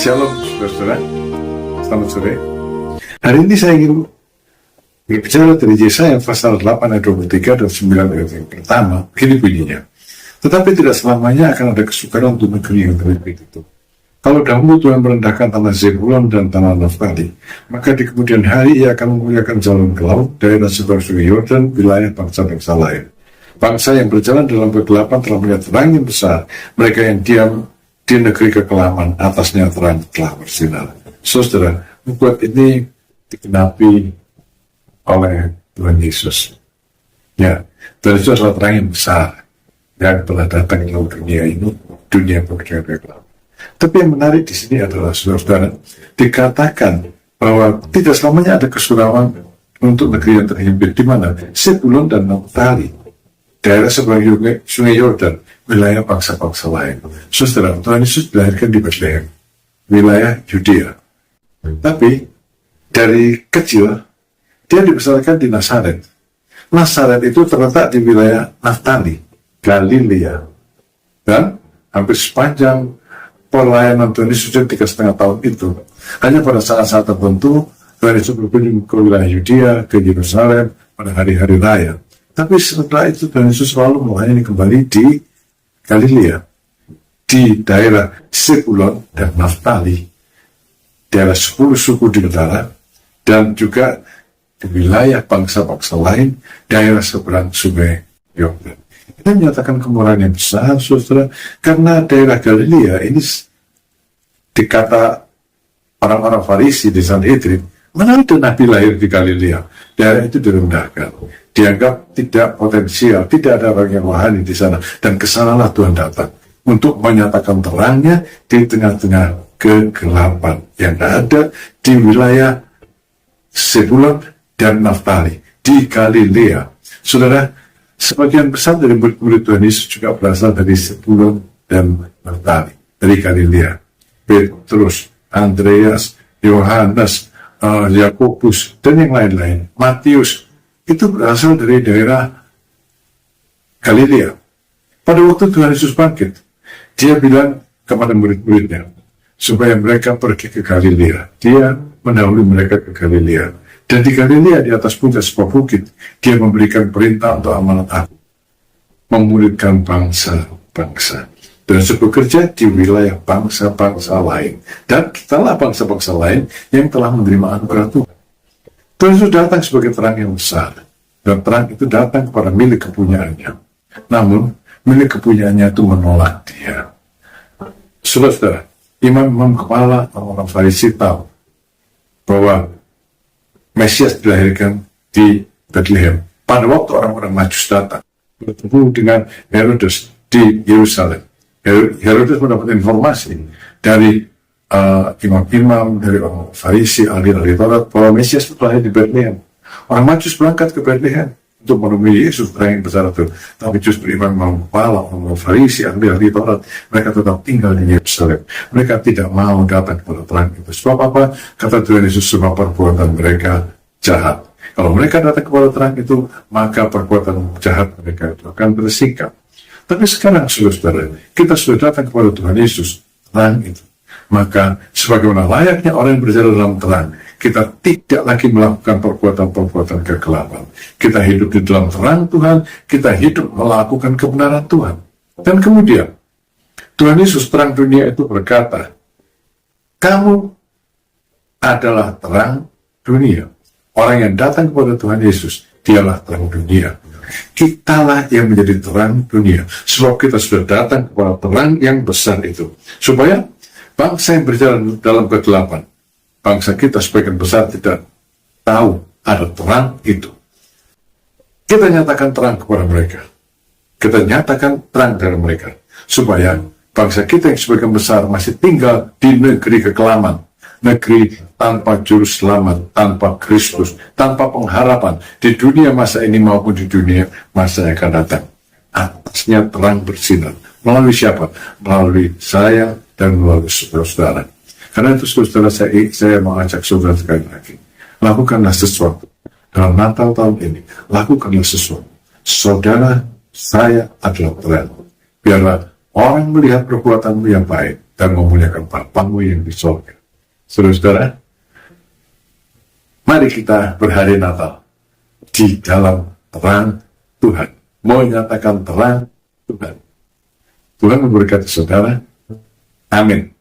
Shalom, saudara. Selamat sore. Hari ini saya ingin berbicara dari Yesaya pasal 8 ayat 23 dan 9 ayat yang pertama. Begini bunyinya. Tetapi tidak selamanya akan ada kesukaran untuk negeri yang terlebih itu. Kalau dahulu Tuhan merendahkan tanah Zebulon dan tanah Naftali, maka di kemudian hari Ia akan memuliakan jalan ke laut, daerah seberang sungai Yordan, wilayah bangsa-bangsa lain. Bangsa yang berjalan dalam kegelapan telah melihat terang yang besar. Mereka yang diam di negeri kekelaman, atasnya terang telah bersinar. Saudara, nubuat ini dikenapi oleh Tuhan Yesus. Ya, Tuhan Yesus adalah terang yang besar yang telah datang ke dunia ini, dunia pekerjaan kegelapan. Tapi yang menarik di sini adalah, saudara, dikatakan bahwa tidak selamanya ada kesuraman untuk negeri yang terhimpit, di mana Zebulon dan Naftali, daerah seberang sungai Yordan, wilayah bangsa-bangsa lain. Saudara, Tuhan Yesus dilahirkan di Bethlehem, wilayah Yudea. Tapi dari kecil dia dibesarkan di Nazaret. Nazaret itu terletak di wilayah Naftali, Galilea, dan hampir sepanjang pelayanan Tuhan Yesus 3,5 tahun itu, hanya pada saat-saat tertentu Tuhan Yesus berkunjung ke wilayah Yudea, ke Yerusalem pada hari-hari raya. Tapi setelah itu Tuhan Yesus selalu melayani kembali di Galilea, di daerah Zebulon dan Naftali, daerah 10 suku di utara, dan juga di wilayah bangsa-bangsa lain, daerah seberang sungai Yordan. Kita menyatakan kemurahan yang besar, saudara, karena daerah Galilea ini dikata orang-orang Farisi di Sanhedrin, mana ada nabi lahir di Galilea? Daerah itu direndahkan, dianggap tidak potensial, tidak ada orang yang rohani di sana, dan kesanalah Tuhan datang untuk menyatakan terangnya di tengah-tengah kegelapan yang ada di wilayah Zebulon dan Naftali, di Galilea. Saudara, sebagian besar dari murid-murid Tuhan Yesus juga berasal dari Zebulon dan Naftali, dari Galilea. Petrus, Andreas, Yohanes, Yakobus, dan yang lain-lain, Matius, itu berasal dari daerah Galilea. Pada waktu Tuhan Yesus bangkit, dia bilang kepada murid-muridnya supaya mereka pergi ke Galilea. Dia mendahului mereka ke Galilea, dan di Galilea, di atas puncak sebuah bukit, dia memberikan perintah untuk amanat aku, memuridkan bangsa-bangsa. Dan bekerja di wilayah bangsa-bangsa lain, dan kitalah bangsa-bangsa lain yang telah menerima anugerah Tuhan. Tuhan Yesus datang sebagai terang yang besar, dan terang itu datang kepada milik kepunyaannya. Namun, milik kepunyaannya itu menolak dia. Saudara, imam-imam kepala orang-orang Farisi tahu bahwa Mesias dilahirkan di Bethlehem. Pada waktu orang-orang Majus datang bertemu dengan Herodes di Yerusalem, Herodes mendapat informasi dari imam-imam, dari orang Farisi, ahli-ahli Taurat, bahwa Mesias itu lahir di Bethlehem. Orang Majus berangkat ke Bethlehem untuk menemui Yesus, terang yang besar itu. Tapi justru imam-imam kepala, orang Farisi, ahli-ahli Taurat, mereka tetap tinggal di Yerusalem. Mereka tidak mau datang kepada terang itu. Sebab apa? Kata Tuhan Yesus, sebab perbuatan mereka jahat. Kalau mereka datang kepada terang itu, maka perbuatan jahat mereka itu akan tersingkap. Tapi sekarang, saudara, kita sudah datang kepada Tuhan Yesus, terang itu. Maka, sebagaimana layaknya orang yang berjalan dalam terang, kita tidak lagi melakukan perbuatan-perbuatan kegelapan. Kita hidup di dalam terang Tuhan, kita hidup melakukan kebenaran Tuhan. Dan kemudian, Tuhan Yesus terang dunia itu berkata, kamu adalah terang dunia. Orang yang datang kepada Tuhan Yesus, dialah terang dunia. Kitalah yang menjadi terang dunia, sebab kita sudah datang kepada terang yang besar itu, supaya bangsa yang berjalan dalam kegelapan, bangsa kita sebagian besar tidak tahu ada terang itu. Kita nyatakan terang kepada mereka, kita nyatakan terang dari mereka, supaya bangsa kita yang sebagian besar masih tinggal di negeri kekelaman, negeri tanpa juru selamat, tanpa Kristus, tanpa pengharapan di dunia masa ini maupun di dunia masa yang akan datang. Atasnya terang bersinar. Melalui siapa? Melalui saya dan melalui saudara-saudara. Karena itu saudara, saya mengajak saudara sekali lagi, lakukanlah sesuatu. Dalam Natal tahun ini, lakukanlah sesuatu. Saudara, saya adalah terang. Biarlah orang melihat perbuatanmu yang baik dan memuliakan Bapamu yang di surga. Saudara-saudara, mari kita berhari Natal di dalam terang Tuhan, menyatakan terang Tuhan. Tuhan memberkati saudara. Amin.